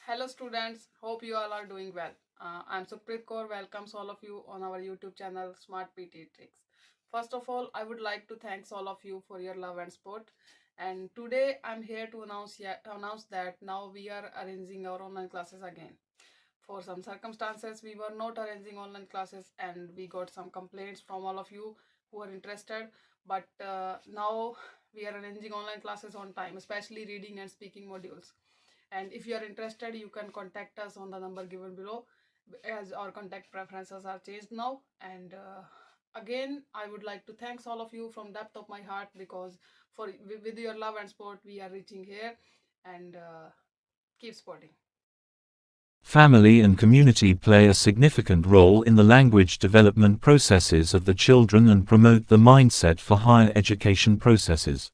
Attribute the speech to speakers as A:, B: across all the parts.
A: Hello students, hope you all are doing well. I'm Supreet Kaur, welcomes all of you on our YouTube channel Smart PT Tricks. First of all, I would like to thank all of you for your love and support. And today I'm here to announce that now we are arranging our online classes again. For some circumstances, we were not arranging online classes and we got some complaints from all of you who are interested. But now we are arranging online classes on time, especially reading and speaking modules. And if you are interested, you can contact us on the number given below, as our contact preferences are changed now. And again, I would like to thank all of you from depth of my heart, because with your love and support we are reaching here. And keep supporting.
B: Family and community play a significant role in the language development processes of the children and promote the mindset for higher education processes.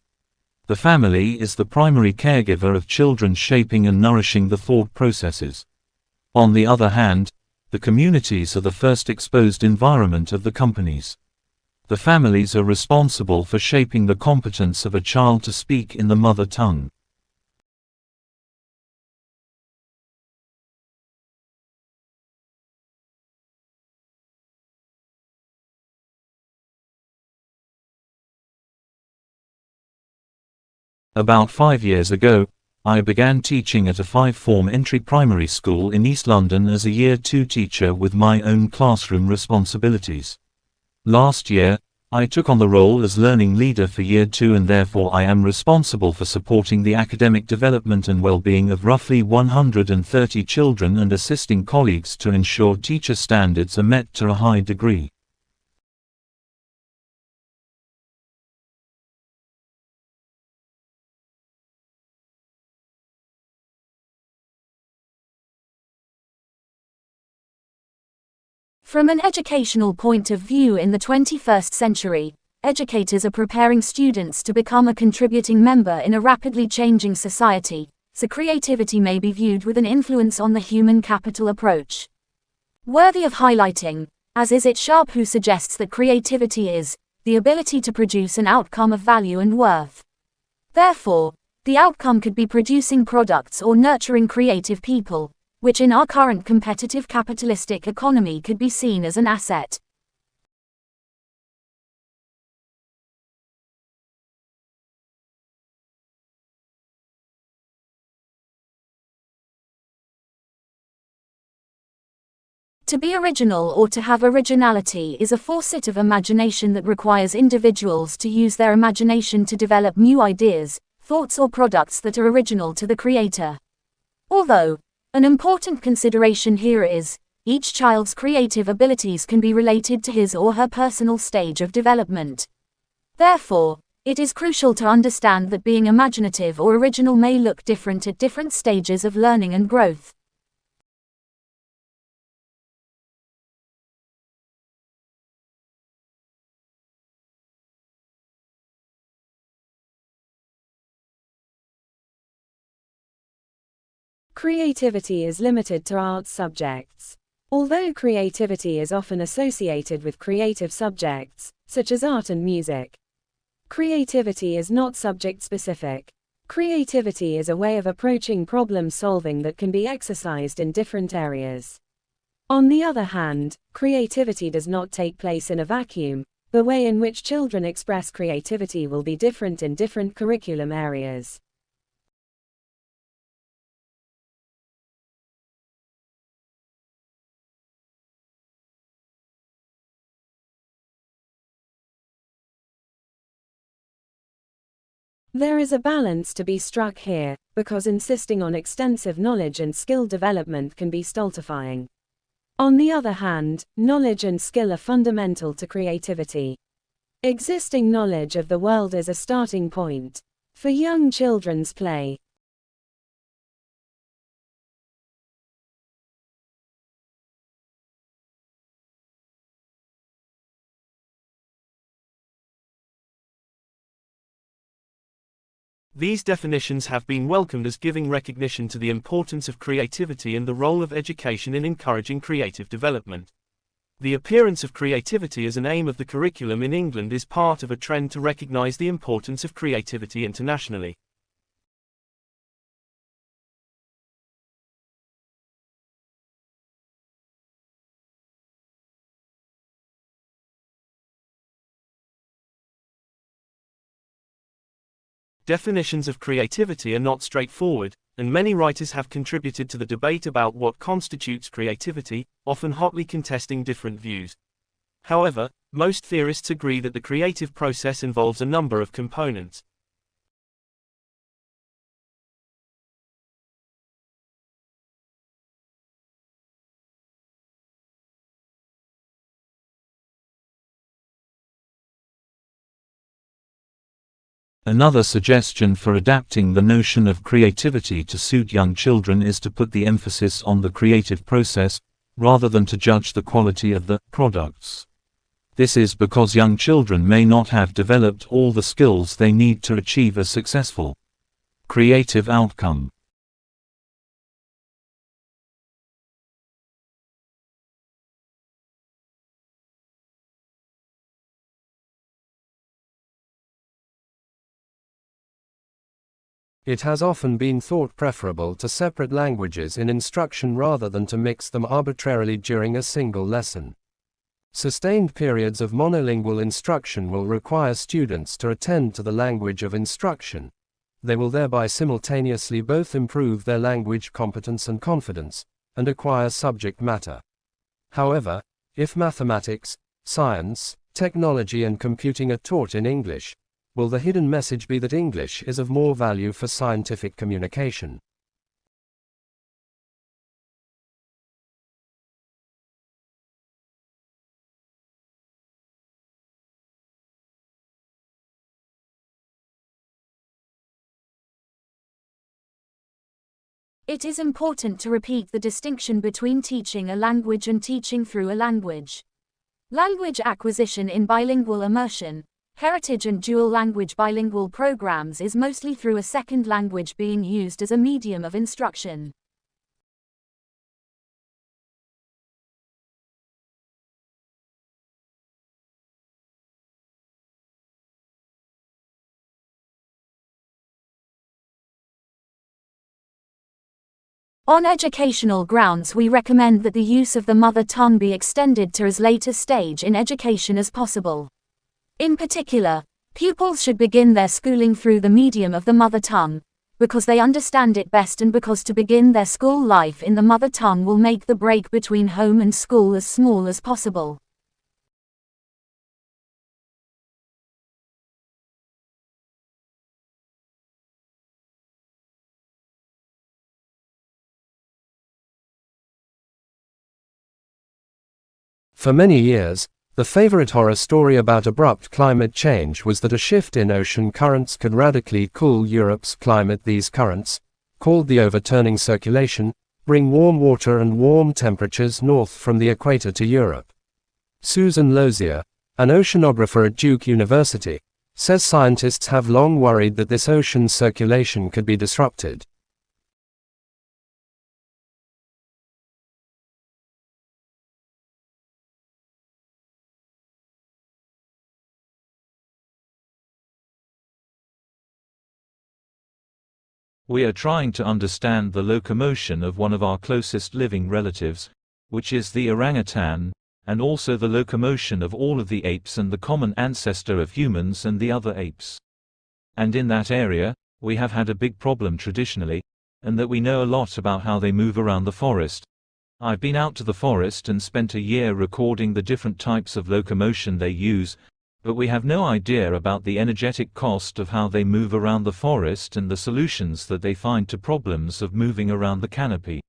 B: The family is the primary caregiver of children, shaping and nourishing the thought processes. On the other hand, the communities are the first exposed environment of the companies. The families are responsible for shaping the competence of a child to speak in the mother tongue. About 5 years ago, I began teaching at a 5-form entry primary school in East London as a Year 2 teacher with my own classroom responsibilities. Last year, I took on the role as learning leader for Year 2, and therefore I am responsible for supporting the academic development and well-being of roughly 130 children and assisting colleagues to ensure teacher standards are met to a high degree.
C: From an educational point of view, in the 21st century, educators are preparing students to become a contributing member in a rapidly changing society, so creativity may be viewed with an influence on the human capital approach. Worthy of highlighting, as is it Sharp, who suggests that creativity is the ability to produce an outcome of value and worth. Therefore, the outcome could be producing products or nurturing creative people, which in our current competitive capitalistic economy could be seen as an asset. To be original or to have originality is a facet of imagination that requires individuals to use their imagination to develop new ideas, thoughts or products that are original to the creator. Although, an important consideration here is, each child's creative abilities can be related to his or her personal stage of development. Therefore, it is crucial to understand that being imaginative or original may look different at different stages of learning and growth.
D: Creativity is limited to arts subjects. Although creativity is often associated with creative subjects, such as art and music, creativity is not subject-specific. Creativity is a way of approaching problem solving that can be exercised in different areas. On the other hand, creativity does not take place in a vacuum. The way in which children express creativity will be different in different curriculum areas. There is a balance to be struck here, because insisting on extensive knowledge and skill development can be stultifying. On the other hand, knowledge and skill are fundamental to creativity. Existing knowledge of the world is a starting point for young children's play.
E: These definitions have been welcomed as giving recognition to the importance of creativity and the role of education in encouraging creative development. The appearance of creativity as an aim of the curriculum in England is part of a trend to recognise the importance of creativity internationally. Definitions of creativity are not straightforward, and many writers have contributed to the debate about what constitutes creativity, often hotly contesting different views. However, most theorists agree that the creative process involves a number of components.
B: Another suggestion for adapting the notion of creativity to suit young children is to put the emphasis on the creative process, rather than to judge the quality of the products. This is because young children may not have developed all the skills they need to achieve a successful creative outcome.
F: It has often been thought preferable to separate languages in instruction rather than to mix them arbitrarily during a single lesson. Sustained periods of monolingual instruction will require students to attend to the language of instruction. They will thereby simultaneously both improve their language competence and confidence, and acquire subject matter. However, if mathematics, science, technology and computing are taught in English, will the hidden message be that English is of more value for scientific communication?
C: It is important to repeat the distinction between teaching a language and teaching through a language. Language acquisition in bilingual immersion, heritage and dual language bilingual programs is mostly through a second language being used as a medium of instruction. On educational grounds, we recommend that the use of the mother tongue be extended to as late a stage in education as possible. In particular, pupils should begin their schooling through the medium of the mother tongue, because they understand it best and because to begin their school life in the mother tongue will make the break between home and school as small as possible.
F: For many years, the favorite horror story about abrupt climate change was that a shift in ocean currents could radically cool Europe's climate. These currents, called the overturning circulation, bring warm water and warm temperatures north from the equator to Europe. Susan Lozier, an oceanographer at Duke University, says scientists have long worried that this ocean circulation could be disrupted.
B: We are trying to understand the locomotion of one of our closest living relatives, which is the orangutan, and also the locomotion of all of the apes and the common ancestor of humans and the other apes. And in that area, we have had a big problem traditionally, and that we know a lot about how they move around the forest. I've been out to the forest and spent a year recording the different types of locomotion they use, but we have no idea about the energetic cost of how they move around the forest and the solutions that they find to problems of moving around the canopy.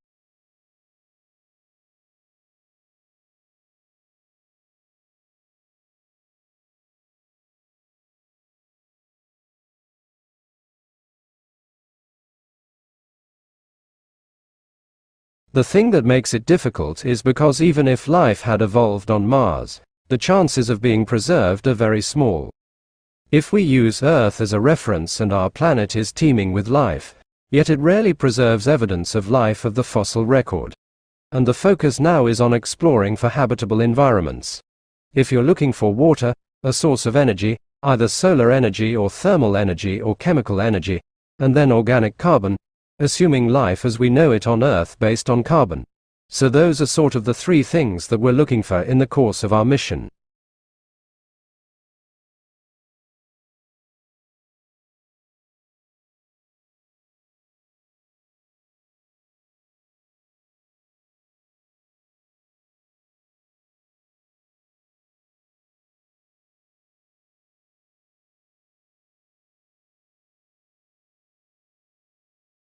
F: The thing that makes it difficult is because even if life had evolved on Mars, the chances of being preserved are very small. If we use Earth as a reference and our planet is teeming with life, yet it rarely preserves evidence of life of the fossil record. and the focus now is on exploring for habitable environments. If you're looking for water, a source of energy, either solar energy or thermal energy or chemical energy, and then organic carbon, assuming life as we know it on Earth based on carbon. So those are sort of the three things that we're looking for in the course of our mission.